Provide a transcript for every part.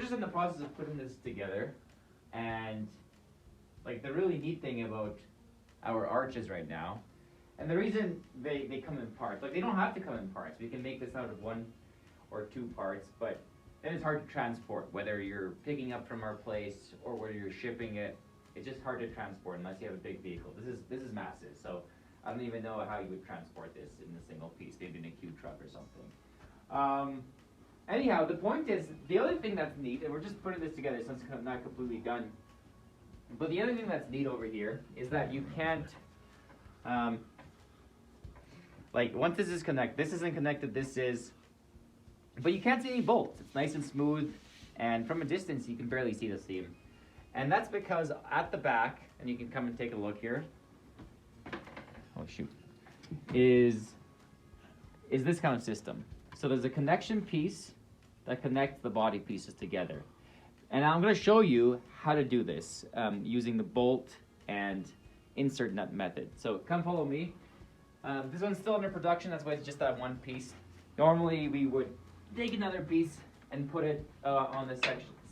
just in the process of putting this together, and like the really neat thing about our arches right now, and the reason they come in parts, like they don't have to come in parts. We can make this out of 1 or 2 parts, but then it's hard to transport, whether you're picking up from our place or whether you're shipping it. It's just hard to transport unless you have a big vehicle. This is massive, so I don't even know how you would transport this in a single piece, maybe in a cube truck or something. Anyhow, the point is, the other thing that's neat, and we're just putting this together since it's not completely done, but the other thing that's neat over here is that you can't, like once this is connected, this isn't connected, this is, but you can't see any bolts. It's nice and smooth, and from a distance you can barely see the seam. And that's because at the back, and you can come and take a look here, oh shoot, is this kind of system. So there's a connection piece that connects the body pieces together. And I'm going to show you how to do this using the bolt and insert nut method. So come follow me. This one's still under production, that's why it's just that one piece. Normally we would take another piece and put it on the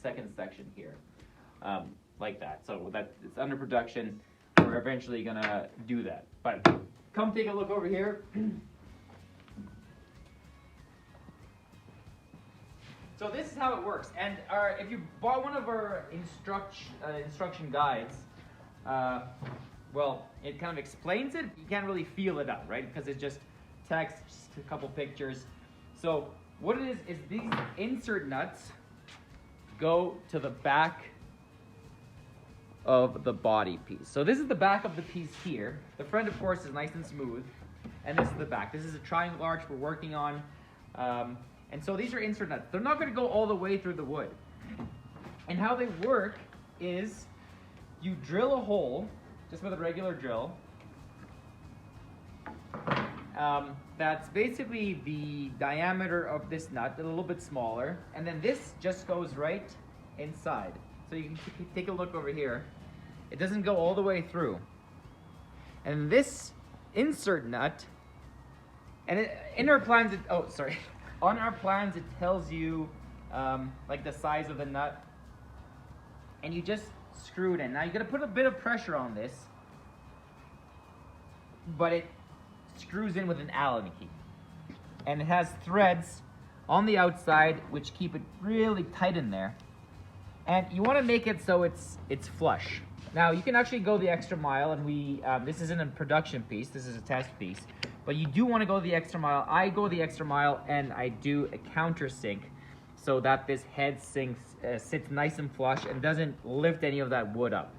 second section here, like that. So that it's under production. We're eventually going to do that. But come take a look over here. So this is how it works, and if you bought one of our instruction guides, well, it kind of explains it. You can't really feel it out, right? Because it's just text, just a couple pictures. So what it is these insert nuts go to the back of the body piece. So this is the back of the piece here. The front, of course, is nice and smooth, and this is the back. This is a triangle arch we're working on. And so these are insert nuts. They're not going to go all the way through the wood. And how they work is you drill a hole, just with a regular drill. That's basically the diameter of this nut, a little bit smaller. And then this just goes right inside. So you can take a look over here. It doesn't go all the way through. And this insert nut, and in our plans, on our plans, it tells you like the size of the nut, and you just screw it in. Now you're gonna put a bit of pressure on this, but it screws in with an Allen key, and it has threads on the outside which keep it really tight in there. And you want to make it so it's flush. Now you can actually go the extra mile, and this isn't a production piece. This is a test piece. But you do want to go the extra mile. I go the extra mile, and I do a countersink so that this head sits nice and flush and doesn't lift any of that wood up.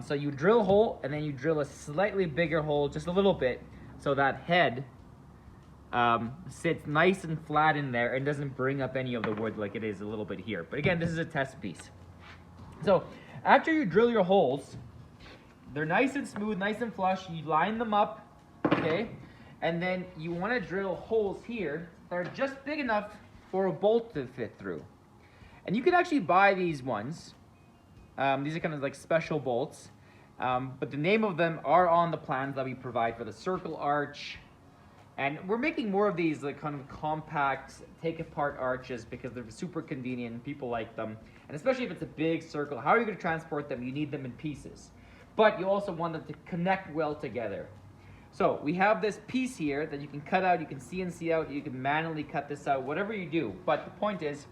So you drill a hole, and then you drill a slightly bigger hole, just a little bit, so that head sits nice and flat in there and doesn't bring up any of the wood like it is a little bit here. But again, this is a test piece. So after you drill your holes, they're nice and smooth, nice and flush. You line them up, okay? And then you want to drill holes here that are just big enough for a bolt to fit through. And you can actually buy these ones. These are kind of like special bolts. But the name of them are on the plans that we provide for the circle arch. And we're making more of these like kind of compact, take-apart arches because they're super convenient. People like them. And especially if it's a big circle, how are you going to transport them? You need them in pieces. But you also want them to connect well together. So we have this piece here that you can cut out, you can CNC out, you can manually cut this out, whatever you do. But the point is,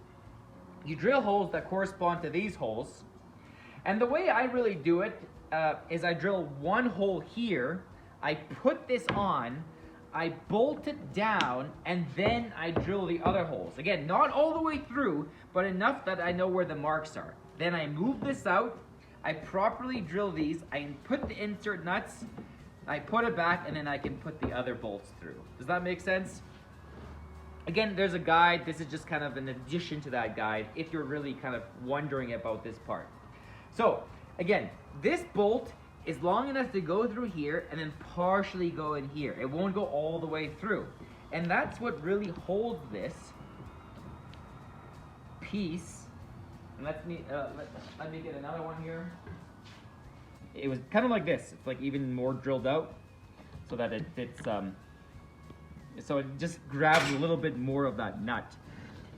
you drill holes that correspond to these holes. And the way I really do it is I drill one hole here, I put this on, I bolt it down, and then I drill the other holes. Again, not all the way through, but enough that I know where the marks are. Then I move this out, I properly drill these, I put the insert nuts, I put it back, and then I can put the other bolts through. Does that make sense? Again, there's a guide. This is just kind of an addition to that guide if you're really kind of wondering about this part. So, again, this bolt is long enough to go through here and then partially go in here. It won't go all the way through. And that's what really holds this piece. And let me get another one here. It was kind of like this. It's like even more drilled out so that it fits, so it just grabs a little bit more of that nut.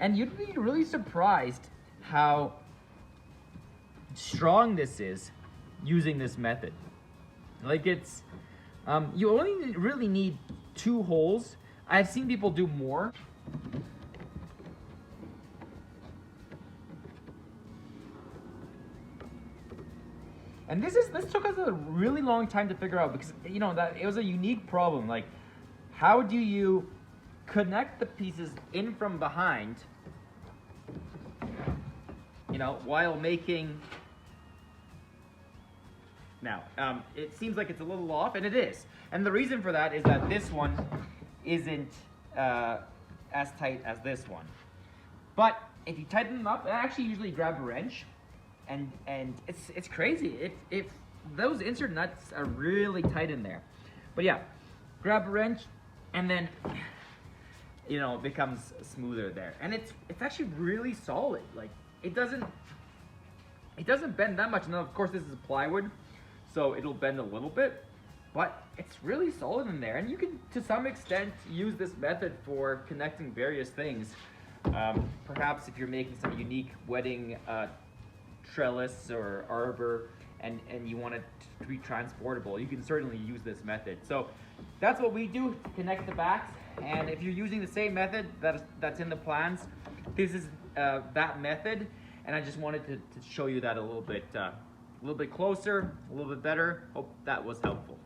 And you'd be really surprised how strong this is using this method. Like it's, you only really need 2 holes. I've seen people do more. And this took us a really long time to figure out because, you know, that it was a unique problem. Like, how do you connect the pieces in from behind, you know, while making... Now, it seems like it's a little off, and it is. And the reason for that is that this one isn't as tight as this one. But if you tighten them up, I actually usually grab a wrench, and it's crazy. If those insert nuts are really tight in there. But yeah, grab a wrench, and then, you know, it becomes smoother there. And it's actually really solid. Like, it doesn't bend that much. Now, of course, this is plywood, so it'll bend a little bit, but it's really solid in there. And you can, to some extent, use this method for connecting various things. Perhaps if you're making some unique wedding trellis or arbor, and you want it to be transportable, you can certainly use this method. So that's what we do to connect the backs. And if you're using the same method that's in the plans, this is that method. And I just wanted to show you that a little bit closer, a little bit better. Hope that was helpful.